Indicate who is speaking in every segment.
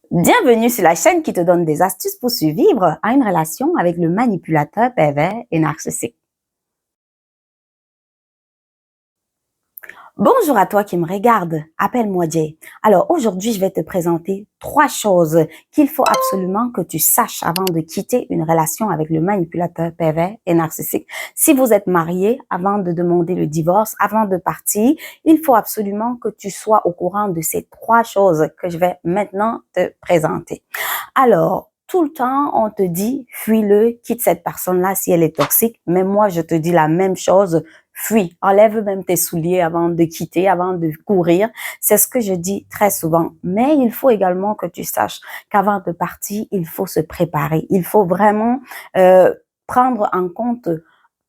Speaker 1: Bienvenue sur la chaîne qui te donne des astuces pour survivre à une relation avec le manipulateur pervers et narcissique. Bonjour à toi qui me regarde, appelle-moi Jay. Alors aujourd'hui, je vais te présenter 3 choses qu'il faut absolument que tu saches avant de quitter une relation avec le manipulateur pervers et narcissique. Si vous êtes marié, avant de demander le divorce, avant de partir, il faut absolument que tu sois au courant de ces 3 choses que je vais maintenant te présenter. Alors, tout le temps, on te dit, fuis-le, quitte cette personne-là si elle est toxique. Mais moi, je te dis la même chose, fuis. Enlève même tes souliers avant de quitter, avant de courir. C'est ce que je dis très souvent. Mais il faut également que tu saches qu'avant de partir, il faut se préparer. Il faut vraiment prendre en compte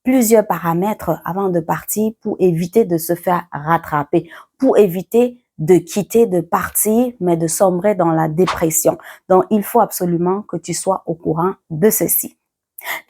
Speaker 1: plusieurs paramètres avant de partir pour éviter de se faire rattraper, pour éviter de quitter, de partir, mais de sombrer dans la dépression. Donc, il faut absolument que tu sois au courant de ceci.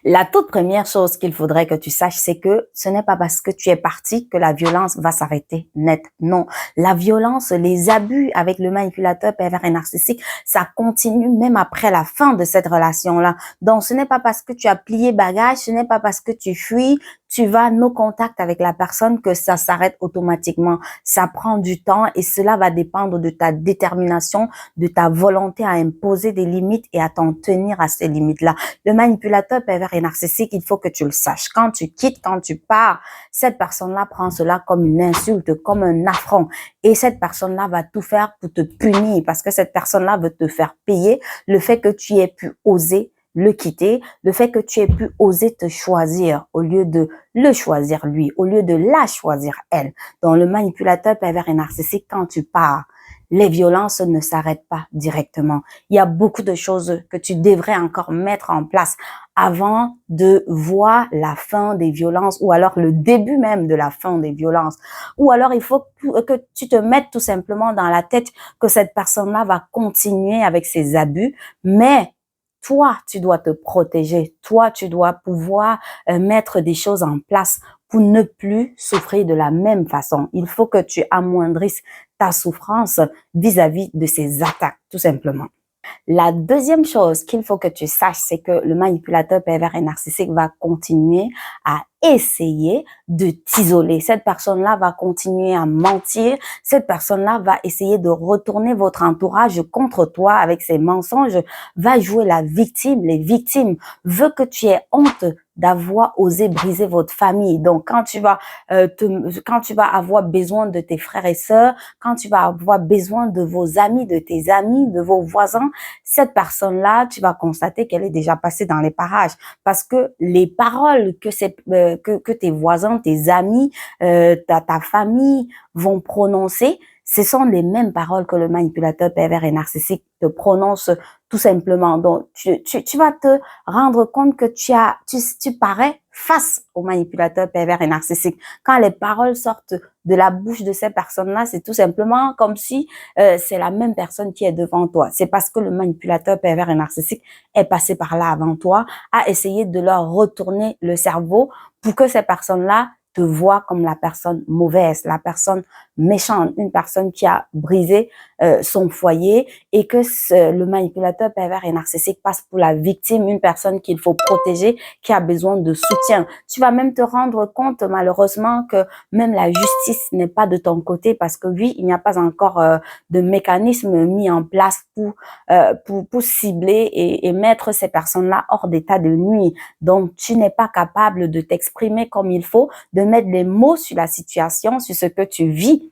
Speaker 1: La toute première chose qu'il faudrait que tu saches, c'est que ce n'est pas parce que tu es parti que la violence va s'arrêter net. Non, la violence, les abus avec le manipulateur pervers et narcissique, ça continue même après la fin de cette relation-là. Donc, ce n'est pas parce que tu as plié bagage, ce n'est pas parce que tu fuis, tu vas no contact avec la personne que ça s'arrête automatiquement. Ça prend du temps et cela va dépendre de ta détermination, de ta volonté à imposer des limites et à t'en tenir à ces limites-là. Le manipulateur pervers et narcissique, il faut que tu le saches. Quand tu quittes, quand tu pars, cette personne-là prend cela comme une insulte, comme un affront. Et cette personne-là va tout faire pour te punir parce que cette personne-là veut te faire payer le fait que tu aies pu oser le quitter, le fait que tu aies pu oser te choisir au lieu de le choisir lui, au lieu de la choisir elle. Donc, le manipulateur pervers et narcissique, quand tu pars, les violences ne s'arrêtent pas directement. Il y a beaucoup de choses que tu devrais encore mettre en place avant de voir la fin des violences ou alors le début même de la fin des violences. Ou alors, il faut que tu te mettes tout simplement dans la tête que cette personne-là va continuer avec ses abus, mais toi, tu dois te protéger. Toi, tu dois pouvoir mettre des choses en place pour ne plus souffrir de la même façon. Il faut que tu amoindrisses ta souffrance vis-à-vis de ces attaques, tout simplement. La deuxième chose qu'il faut que tu saches, c'est que le manipulateur pervers et narcissique va continuer à essayer de t'isoler. Cette personne-là va continuer à mentir. Cette personne-là va essayer de retourner votre entourage contre toi avec ses mensonges, va jouer la victime. Les victimes veulent que tu aies honte d'avoir osé briser votre famille. Donc, quand tu vas avoir besoin de tes frères et sœurs, quand tu vas avoir besoin de vos amis, de tes amis, de vos voisins, cette personne-là, tu vas constater qu'elle est déjà passée dans les parages parce que les paroles que tes voisins, tes amis, ta famille vont prononcer, ce sont les mêmes paroles que le manipulateur pervers et narcissique te prononce tout simplement. Donc, tu vas te rendre compte que tu parais face au manipulateur pervers et narcissique. Quand les paroles sortent de la bouche de ces personnes-là, c'est tout simplement comme si c'est la même personne qui est devant toi. C'est parce que le manipulateur pervers et narcissique est passé par là avant toi, a essayé de leur retourner le cerveau pour que ces personnes-là te voient comme la personne mauvaise, la personne méchante, une personne qui a brisé son foyer et que le manipulateur pervers et narcissique passe pour la victime, une personne qu'il faut protéger, qui a besoin de soutien. Tu vas même te rendre compte malheureusement que même la justice n'est pas de ton côté parce que oui, il n'y a pas encore de mécanisme mis en place pour cibler et mettre ces personnes-là hors d'état de nuire. Donc, tu n'es pas capable de t'exprimer comme il faut, de mettre des mots sur la situation, sur ce que tu vis,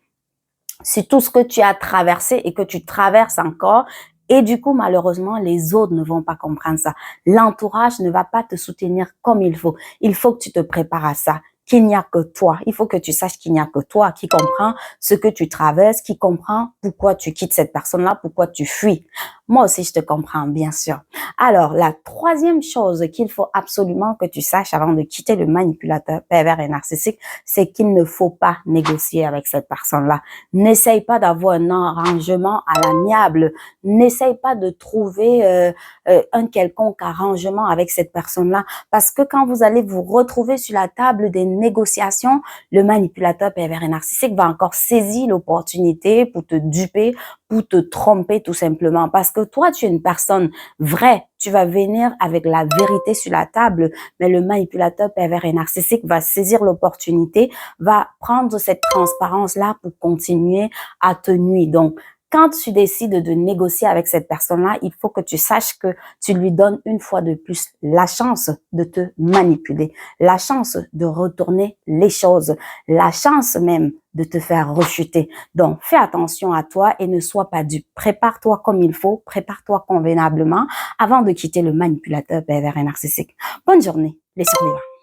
Speaker 1: sur tout ce que tu as traversé et que tu traverses encore. Et du coup, malheureusement, les autres ne vont pas comprendre ça. L'entourage ne va pas te soutenir comme il faut. Il faut que tu te prépares à ça, qu'il n'y a que toi. Il faut que tu saches qu'il n'y a que toi qui comprends ce que tu traverses, qui comprend pourquoi tu quittes cette personne-là, pourquoi tu fuis. Moi aussi, je te comprends, bien sûr. Alors, la troisième chose qu'il faut absolument que tu saches avant de quitter le manipulateur pervers et narcissique, c'est qu'il ne faut pas négocier avec cette personne-là. N'essaye pas d'avoir un arrangement à l'amiable. N'essaye pas de trouver un quelconque arrangement avec cette personne-là. Parce que quand vous allez vous retrouver sur la table des négociations, le manipulateur pervers et narcissique va encore saisir l'opportunité pour te duper, pour te tromper tout simplement. Parce que toi, tu es une personne vraie. Tu vas venir avec la vérité sur la table, mais le manipulateur pervers et narcissique va saisir l'opportunité, va prendre cette transparence-là pour continuer à te nuire. Donc, quand tu décides de négocier avec cette personne-là, il faut que tu saches que tu lui donnes une fois de plus la chance de te manipuler, la chance de retourner les choses, la chance même de te faire rechuter. Donc, fais attention à toi et ne sois pas dupe. Prépare-toi comme il faut, prépare-toi convenablement avant de quitter le manipulateur pervers et narcissique. Bonne journée, les survivants.